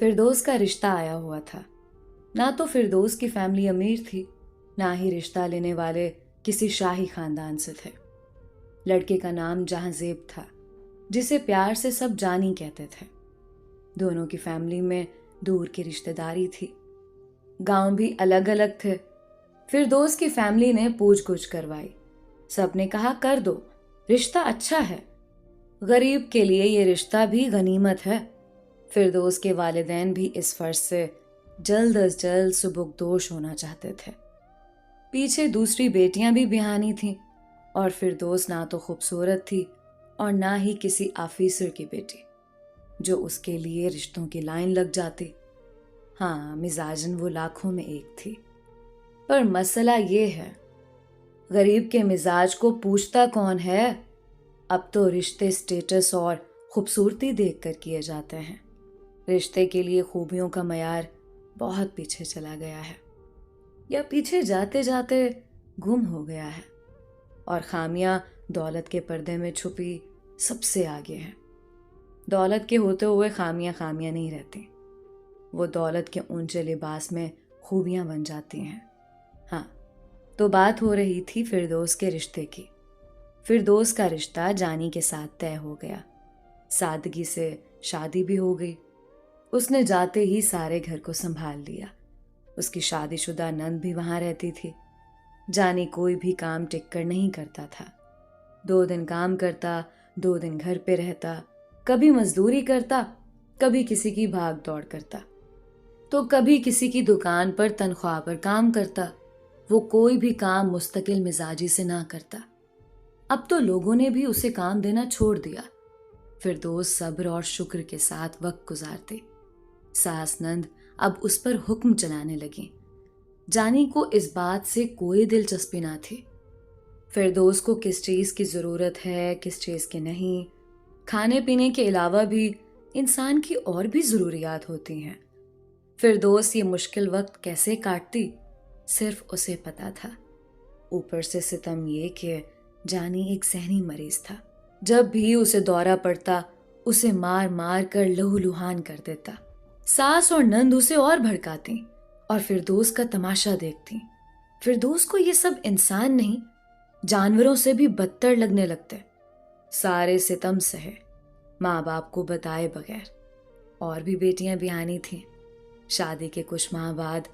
फिरदौस का रिश्ता आया हुआ था। ना तो फिरदौस की फैमिली अमीर थी, ना ही रिश्ता लेने वाले किसी शाही खानदान से थे। लड़के का नाम जहांजेब था, जिसे प्यार से सब जानी कहते थे। दोनों की फैमिली में दूर की रिश्तेदारी थी, गांव भी अलग अलग थे। फिरदौस की फैमिली ने पूछ गुछ करवाई। सबने कहा कर दो, रिश्ता अच्छा है, गरीब के लिए ये रिश्ता भी गनीमत है। फिरदौस के वालिदैन भी इस फर्ज से जल्द अज जल्द सुबुकदोश होना चाहते थे। पीछे दूसरी बेटियां भी बिहानी थीं, और फिरदौस ना तो खूबसूरत थी और ना ही किसी आफिसर की बेटी जो उसके लिए रिश्तों की लाइन लग जाती। हाँ, मिजाजन वो लाखों में एक थी। पर मसला ये है, गरीब के मिजाज को पूछता कौन है? अब तो रिश्ते स्टेटस और खूबसूरती देखकर किए जाते हैं। रिश्ते के लिए खूबियों का मयार बहुत पीछे चला गया है, या पीछे जाते जाते गुम हो गया है, और खामियां दौलत के पर्दे में छुपी सबसे आगे हैं। दौलत के होते हुए खामियां खामियां नहीं रहती, वो दौलत के ऊंचे लिबास में खूबियां बन जाती हैं। हाँ, तो बात हो रही थी फिरदौस के रिश्ते की। फिरदौस का रिश्ता जानी के साथ तय हो गया। सादगी से शादी भी हो गई। उसने जाते ही सारे घर को संभाल लिया। उसकी शादीशुदा नंद भी वहां रहती थी। जानी कोई भी काम टिक कर नहीं करता था। 2 दिन काम करता, 2 दिन घर पे रहता, कभी मजदूरी करता, कभी किसी की भाग दौड़ करता, तो कभी किसी की दुकान पर तनख्वाह पर काम करता। वो कोई भी काम मुस्तकिल मिजाजी से ना करता। अब तो लोगों ने भी उसे काम देना छोड़ दिया। फिरदौस सब्र और शुक्र के साथ वक्त गुजारते। सास नंद अब उस पर हुक्म चलाने लगी। जानी को इस बात से कोई दिलचस्पी ना थी। फिरदौस को किस चीज की जरूरत है, किस चीज की नहीं, खाने पीने के अलावा भी इंसान की और भी जरूरियात होती हैं। फिरदौस ये मुश्किल वक्त कैसे काटती, सिर्फ उसे पता था। ऊपर से सितम ये कि जानी एक ज़हनी मरीज था। जब भी उसे दौरा पड़ता, उसे मार मार कर लहूलुहान कर देता। सास और नंद उसे और भड़काती और फिरदौस का तमाशा देखती। फिरदौस को ये सब इंसान नहीं, जानवरों से भी बदतर लगने लगते। सारे सितम सहे, माँ बाप को बताए बगैर। और भी बेटियां बिहानी थीं। शादी के कुछ माह बाद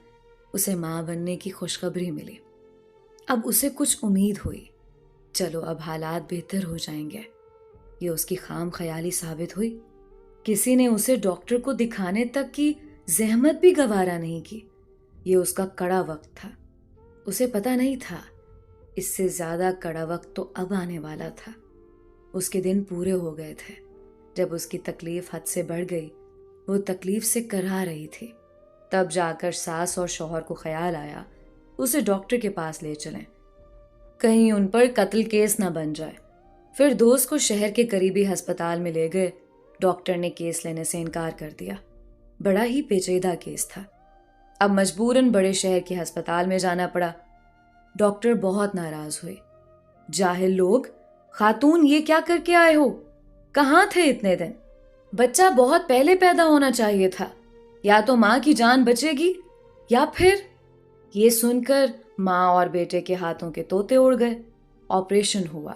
उसे माँ बनने की खुशखबरी मिली। अब उसे कुछ उम्मीद हुई, चलो अब हालात बेहतर हो जाएंगे। ये उसकी खाम ख्याली साबित हुई। किसी ने उसे डॉक्टर को दिखाने तक की जहमत भी गवारा नहीं की। ये उसका कड़ा वक्त था। उसे पता नहीं था इससे ज्यादा कड़ा वक्त तो अब आने वाला था। उसके दिन पूरे हो गए थे जब उसकी तकलीफ हद से बढ़ गई। वो तकलीफ से करहा रही थी। तब जाकर सास और शौहर को ख्याल आया उसे डॉक्टर के पास ले चलें, कहीं उन पर कत्ल केस ना बन जाए। फिर दोस्त को शहर के करीबी अस्पताल में ले गए। डॉक्टर ने केस लेने से इनकार कर दिया। बड़ा ही पेचीदा केस था। अब मजबूरन बड़े शहर के अस्पताल में जाना पड़ा। डॉक्टर बहुत नाराज हुए। जाहिल लोग, खातून ये क्या करके आए हो? कहाँ थे इतने दिन? बच्चा बहुत पहले पैदा होना चाहिए था। या तो माँ की जान बचेगी या फिर। ये सुनकर माँ और बेटे के हाथों के तोते उड़ गए। ऑपरेशन हुआ,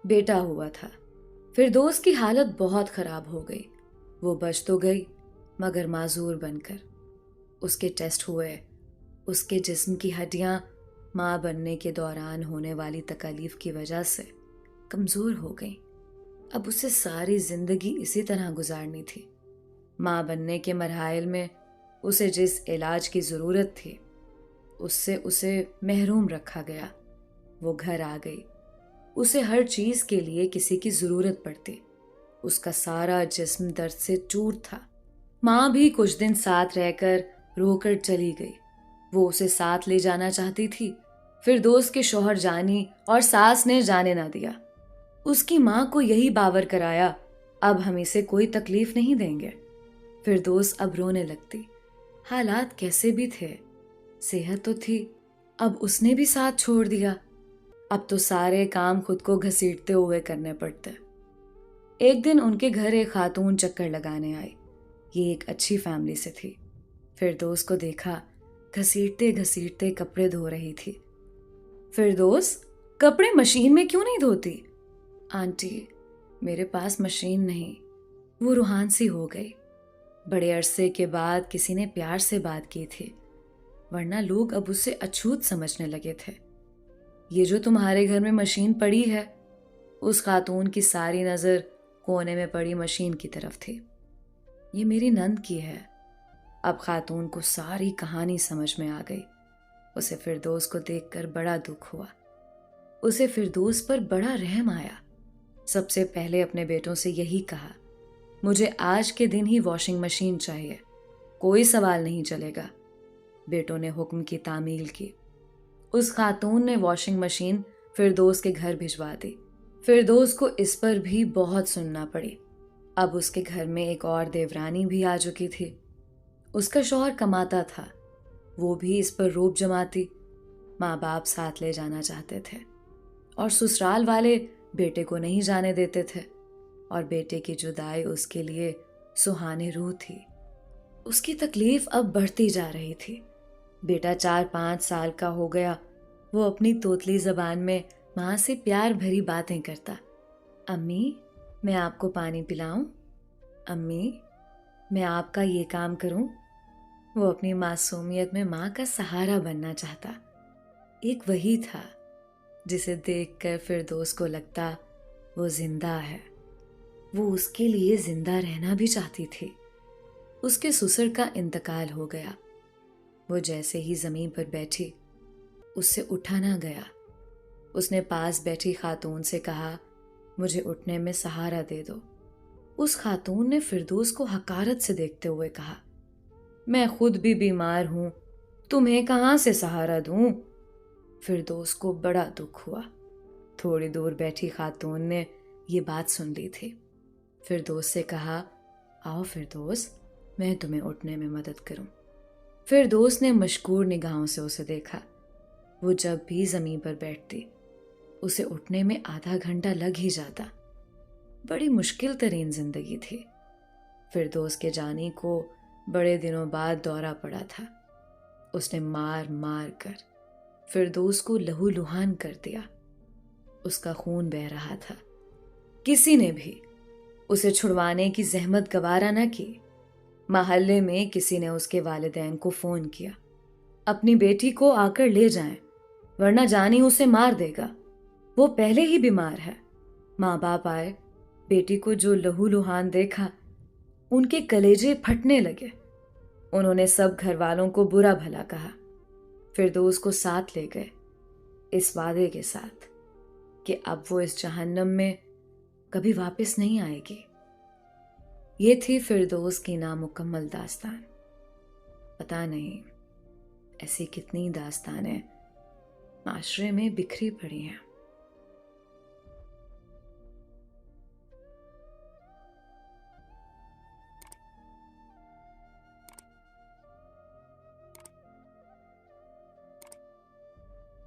बेटा हुआ था। फिरदौस की हालत बहुत खराब हो गई। वो बच तो गई मगर माजूर बनकर। उसके टेस्ट हुए। उसके जिस्म की हड्डियां माँ बनने के दौरान होने वाली तकलीफ की वजह से कमजोर हो गई। अब उसे सारी जिंदगी इसी तरह गुजारनी थी। माँ बनने के मरहाइल में उसे जिस इलाज की जरूरत थी उससे उसे महरूम रखा गया। वो घर आ गई। उसे हर चीज के लिए किसी की जरूरत पड़ती। उसका सारा जिस्म दर्द से चूर था। माँ भी कुछ दिन साथ रहकर रोकर चली गई। वो उसे साथ ले जाना चाहती थी। फिरदौस के शौहर जानी और सास ने जाने ना दिया। उसकी माँ को यही बावर कराया, अब हम इसे कोई तकलीफ नहीं देंगे। फिरदौस अब रोने लगती। हालात कैसे भी थे, सेहत तो थी, अब उसने भी साथ छोड़ दिया। अब तो सारे काम खुद को घसीटते हुए करने पड़ते। एक दिन उनके घर एक खातून चक्कर लगाने आई। یہ ایک اچھی فیملی سے تھی۔ فردوس کو دیکھا گھسیٹتے گھسیٹتے کپڑے دھو رہی تھی۔ فردوس، کپڑے مشین میں کیوں نہیں دھوتی؟ آنٹی، میرے پاس مشین نہیں۔ وہ روحان سی ہو گئی۔ بڑے عرصے کے بعد کسی نے پیار سے بات کی تھی، ورنہ لوگ اب اسے اچھوت سمجھنے لگے تھے۔ یہ جو تمہارے گھر میں مشین پڑی ہے، اس خاتون کی ساری نظر کونے میں پڑی مشین کی طرف تھی۔ یہ میری نند کی ہے۔ اب خاتون کو ساری کہانی سمجھ میں آ گئی۔ اسے فردوس کو دیکھ کر بڑا دکھ ہوا۔ اسے فردوس پر بڑا رحم آیا۔ سب سے پہلے اپنے بیٹوں سے یہی کہا، مجھے آج کے دن ہی واشنگ مشین چاہیے، کوئی سوال نہیں چلے گا۔ بیٹوں نے حکم کی تعمیل کی۔ اس خاتون نے واشنگ مشین فردوس کے گھر بھجوا دی۔ فردوس کو اس پر بھی بہت سننا پڑی۔ اب اس کے گھر میں ایک اور دیورانی بھی آ چکی تھی۔ اس کا شوہر کماتا تھا، وہ بھی اس پر روب جماتی۔ ماں باپ ساتھ لے جانا چاہتے تھے اور سسرال والے بیٹے کو نہیں جانے دیتے تھے، اور بیٹے کی جدائی اس کے لیے سہانے روح تھی۔ اس کی تکلیف اب بڑھتی جا رہی تھی۔ بیٹا 4-5 سال کا ہو گیا، وہ اپنی توتلی زبان میں ماں سے پیار بھری باتیں کرتا۔ امی، میں آپ کو پانی پلاؤں؟ امی، میں آپ کا یہ کام کروں؟ وہ اپنی معصومیت میں ماں کا سہارا بننا چاہتا۔ ایک وہی تھا جسے دیکھ کر فردوس کو لگتا وہ زندہ ہے۔ وہ اس کے لیے زندہ رہنا بھی چاہتی تھی۔ اس کے سسر کا انتقال ہو گیا۔ وہ جیسے ہی زمین پر بیٹھی، اس سے اٹھا نہ گیا۔ اس نے پاس بیٹھی خاتون سے کہا، مجھے اٹھنے میں سہارا دے دو۔ اس خاتون نے فردوس کو حقارت سے دیکھتے ہوئے کہا، میں خود بھی بیمار ہوں، تمہیں کہاں سے سہارا دوں؟ فردوس کو بڑا دکھ ہوا۔ تھوڑی دور بیٹھی خاتون نے یہ بات سن لی تھی۔ فردوس سے کہا، آؤ فردوس، میں تمہیں اٹھنے میں مدد کروں۔ فردوس نے مشکور نگاہوں سے اسے دیکھا۔ وہ جب بھی زمین پر بیٹھتی، اسے اٹھنے میں آدھا گھنٹہ لگ ہی جاتا۔ بڑی مشکل ترین زندگی تھی۔ فردوس کے جانی کو بڑے دنوں بعد دورہ پڑا تھا۔ اس نے مار مار کر فردوس کو لہو لہان کر دیا۔ اس کا خون بہہ رہا تھا۔ کسی نے بھی اسے چھڑوانے کی زحمت گوارا نہ کی۔ محلے میں کسی نے اس کے والدین کو فون کیا، اپنی بیٹی کو آ کر لے جائیں، ورنہ جانی اسے مار دے گا، وہ پہلے ہی بیمار ہے۔ ماں باپ آئے، بیٹی کو جو لہو لہان دیکھا، ان کے کلیجے پھٹنے لگے۔ انہوں نے سب گھر والوں کو برا بھلا کہا۔ فردوس کو ساتھ لے گئے، اس وعدے کے ساتھ کہ اب وہ اس جہنم میں کبھی واپس نہیں آئے گی۔ یہ تھی فردوس کی نامکمل داستان۔ پتہ نہیں ایسی کتنی داستانیں معاشرے میں بکھری پڑی ہیں۔